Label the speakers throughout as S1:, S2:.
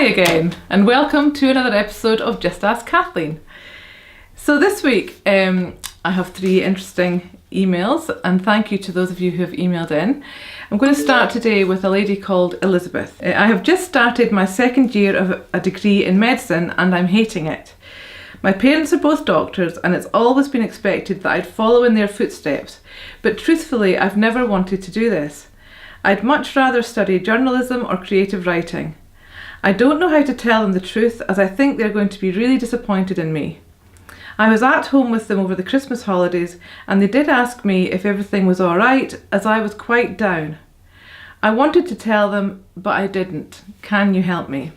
S1: again, and welcome to another episode of Just Ask Kathleen. So this week I have 3 interesting emails, and thank you to those of you who have emailed in. I'm going to start today with a lady called Elizabeth. I have just started my 2nd year of a degree in medicine and I'm hating it. My parents are both doctors and it's always been expected that I'd follow in their footsteps, but truthfully I've never wanted to do this. I'd much rather study journalism or creative writing. I don't know how to tell them the truth, as I think they're going to be really disappointed in me. I was at home with them over the Christmas holidays and they did ask me if everything was alright, as I was quite down. I wanted to tell them, but I didn't. Can you help me?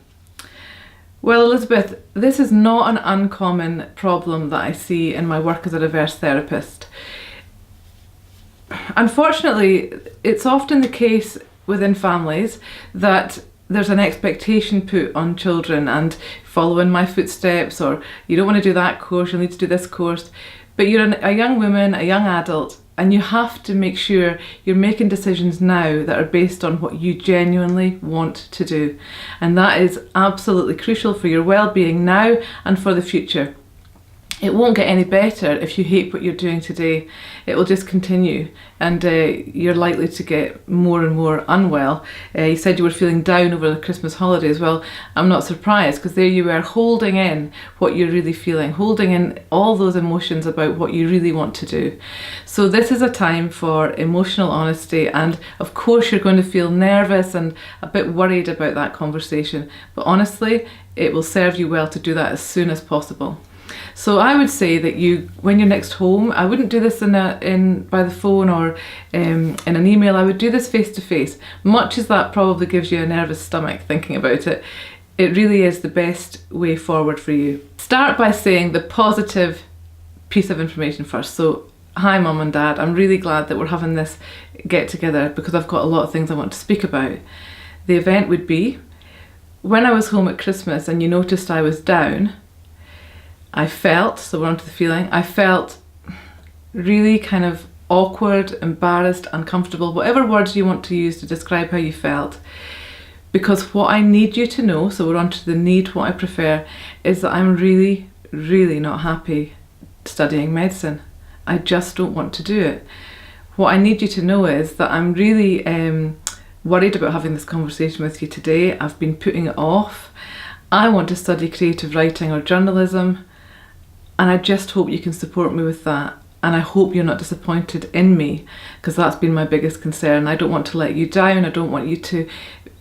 S1: Well, Elizabeth, this is not an uncommon problem that I see in my work as a reverse therapist. Unfortunately, it's often the case within families that there's an expectation put on children and follow in my footsteps, or you don't want to do that course, you'll need to do this course. But you're a young woman, a young adult, and you have to make sure you're making decisions now that are based on what you genuinely want to do. And that is absolutely crucial for your well-being now and for the future. It won't get any better if you hate what you're doing today. It will just continue, and you're likely to get more and more unwell. You said you were feeling down over the Christmas holidays. Well, I'm not surprised, because there you were holding in what you're really feeling, holding in all those emotions about what you really want to do. So this is a time for emotional honesty, and of course you're going to feel nervous and a bit worried about that conversation, but honestly it will serve you well to do that as soon as possible. So I would say that when you're next home, I wouldn't do this by the phone or in an email. I would do this face to face. Much as that probably gives you a nervous stomach thinking about it, it really is the best way forward for you. Start by saying the positive piece of information first. So, hi Mum and Dad, I'm really glad that we're having this get together because I've got a lot of things I want to speak about. The event would be, when I was home at Christmas and you noticed I was down, I felt really kind of awkward, embarrassed, uncomfortable, whatever words you want to use to describe how you felt. Because what I need you to know, so we're on to the need, what I prefer, is that I'm really, really not happy studying medicine. I just don't want to do it. What I need you to know is that I'm really worried about having this conversation with you today. I've been putting it off. I want to study creative writing or journalism. And I just hope you can support me with that. And I hope you're not disappointed in me, because that's been my biggest concern. I don't want to let you down. I don't want you to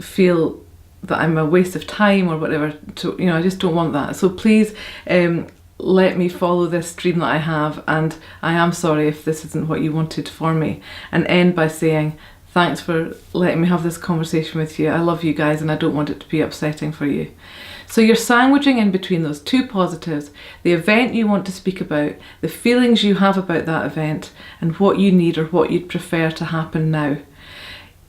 S1: feel that I'm a waste of time or whatever. I just don't want that. So please let me follow this dream that I have. And I am sorry if this isn't what you wanted for me. And end by saying, thanks for letting me have this conversation with you. I love you guys and I don't want it to be upsetting for you. So you're sandwiching in between those 2 positives, the event you want to speak about, the feelings you have about that event, and what you need or what you'd prefer to happen now.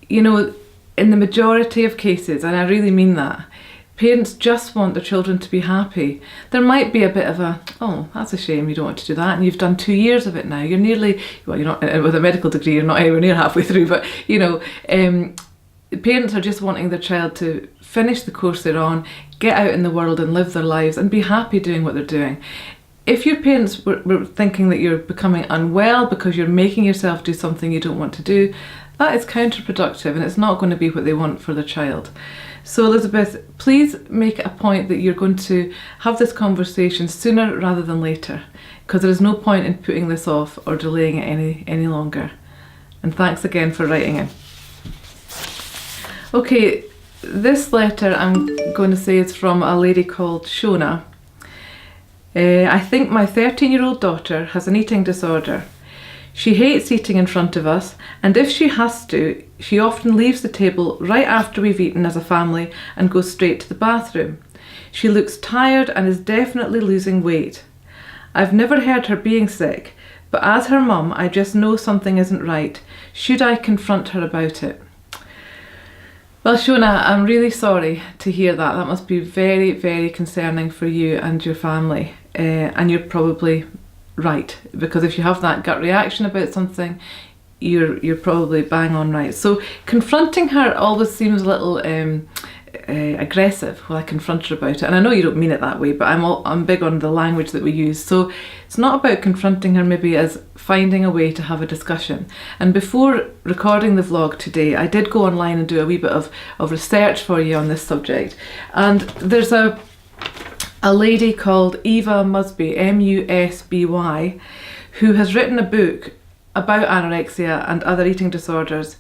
S1: You know, in the majority of cases, and I really mean that, parents just want their children to be happy. There might be a bit of oh, that's a shame you don't want to do that, and you've done 2 years of it now. You're nearly, well, you're not, with a medical degree, you're not anywhere near halfway through, but parents are just wanting their child to finish the course they're on, get out in the world and live their lives and be happy doing what they're doing. If your parents were thinking that you're becoming unwell because you're making yourself do something you don't want to do, that is counterproductive and it's not going to be what they want for their child. So Elizabeth, please make it a point that you're going to have this conversation sooner rather than later, because there is no point in putting this off or delaying it any longer. And thanks again for writing it. Okay, this letter I'm going to say is from a lady called Shona. I think my 13-year-old daughter has an eating disorder. She hates eating in front of us, and if she has to, she often leaves the table right after we've eaten as a family and goes straight to the bathroom. She looks tired and is definitely losing weight. I've never heard her being sick, but as her mum, I just know something isn't right. Should I confront her about it? Well, Shona, I'm really sorry to hear that. That must be very, very concerning for you and your family. And you're probably right, because if you have that gut reaction about something, you're probably bang on right. So confronting her always seems a little aggressive when I confront her about it. And I know you don't mean it that way, but I'm big on the language that we use. So it's not about confronting her maybe as finding a way to have a discussion. And before recording the vlog today, I did go online and do a wee bit of research for you on this subject. And there's a lady called Eva Musby, M-U-S-B-Y, who has written a book about anorexia and other eating disorders.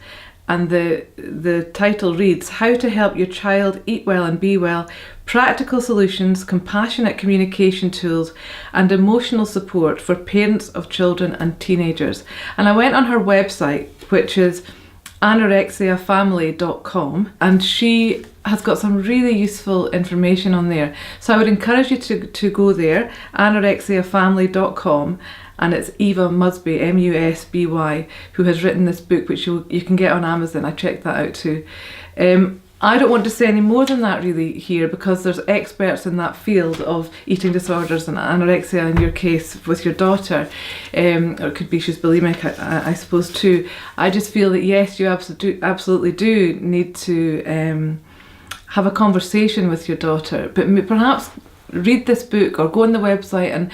S1: And the title reads, How to Help Your Child Eat Well and Be Well, Practical Solutions, Compassionate Communication Tools and Emotional Support for Parents of Children and Teenagers. And I went on her website, which is anorexiafamily.com, and she has got some really useful information on there. So I would encourage you to go there, anorexiafamily.com, and it's Eva Musby, M-U-S-B-Y, who has written this book, which you can get on Amazon. I checked that out too. I don't want to say any more than that really here, because there's experts in that field of eating disorders and anorexia, in your case with your daughter, or it could be she's bulimic, I suppose too. I just feel that yes, you absolutely do need to have a conversation with your daughter, but perhaps read this book or go on the website and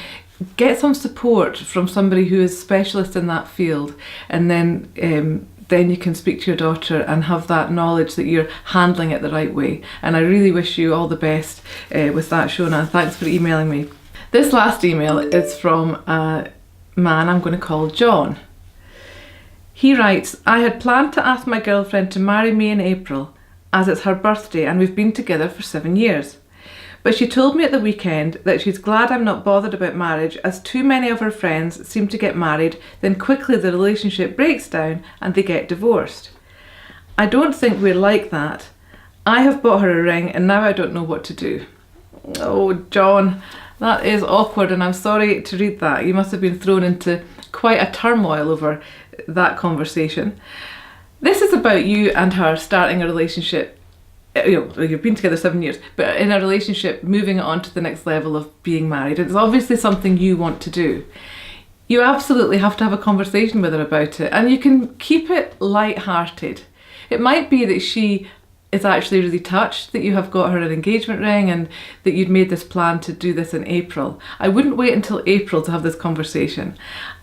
S1: get some support from somebody who is specialist in that field, and then you can speak to your daughter and have that knowledge that you're handling it the right way. And I really wish you all the best with that, Shona. Thanks for emailing me. This last email is from a man I'm going to call John. He writes, I had planned to ask my girlfriend to marry me in April, as it's her birthday and we've been together for 7 years. But she told me at the weekend that she's glad I'm not bothered about marriage, as too many of her friends seem to get married, then quickly the relationship breaks down and they get divorced. I don't think we're like that. I have bought her a ring and now I don't know what to do. Oh, John, that is awkward, and I'm sorry to read that. You must have been thrown into quite a turmoil over that conversation. This is about you and her starting a relationship. You've been together 7 years, but in a relationship, moving it on to the next level of being married. It's obviously something you want to do. You absolutely have to have a conversation with her about it, and you can keep it light-hearted. It might be that she is actually really touched that you have got her an engagement ring and that you'd made this plan to do this in April. I wouldn't wait until April to have this conversation.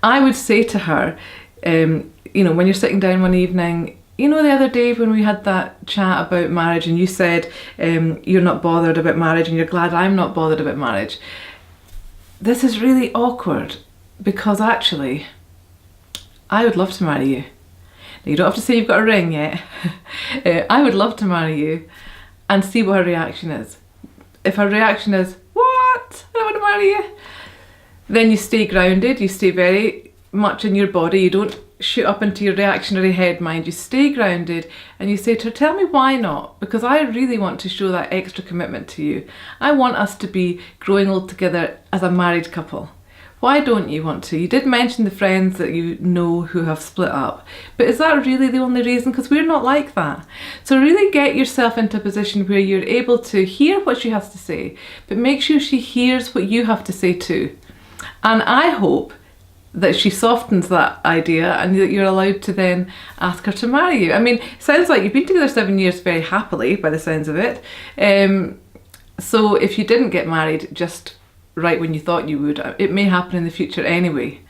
S1: I would say to her, when you're sitting down one evening, the other day when we had that chat about marriage and you said you're not bothered about marriage and you're glad I'm not bothered about marriage. This is really awkward, because actually I would love to marry you. Now, you don't have to say you've got a ring yet. I would love to marry you, and see what her reaction is. If her reaction is, what? I don't want to marry you. Then you stay grounded, you stay very much in your body, you don't shoot up into your reactionary head mind, you stay grounded and you say to her, tell me why not, because I really want to show that extra commitment to you. I want us to be growing old together as a married couple. Why don't you want to? You did mention the friends that you know who have split up, but is that really the only reason? Because we're not like that. So really get yourself into a position where you're able to hear what she has to say, but make sure she hears what you have to say too. And I hope that she softens that idea and that you're allowed to then ask her to marry you. I mean, it sounds like you've been together 7 years very happily by the sounds of it. So if you didn't get married just right when you thought you would, it may happen in the future anyway.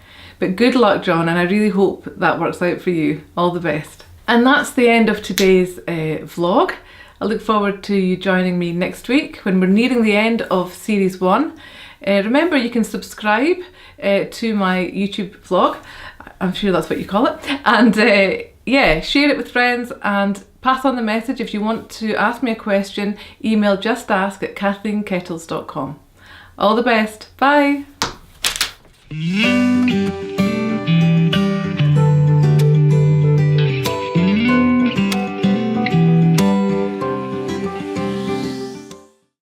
S1: But good luck, John, and I really hope that works out for you. All the best. And that's the end of today's vlog. I look forward to you joining me next week when we're nearing the end of series 1. Remember, you can subscribe to my YouTube vlog. I'm sure that's what you call it. And share it with friends and pass on the message. If you want to ask me a question, email justask@kathleenkettles.com. All the best. Bye.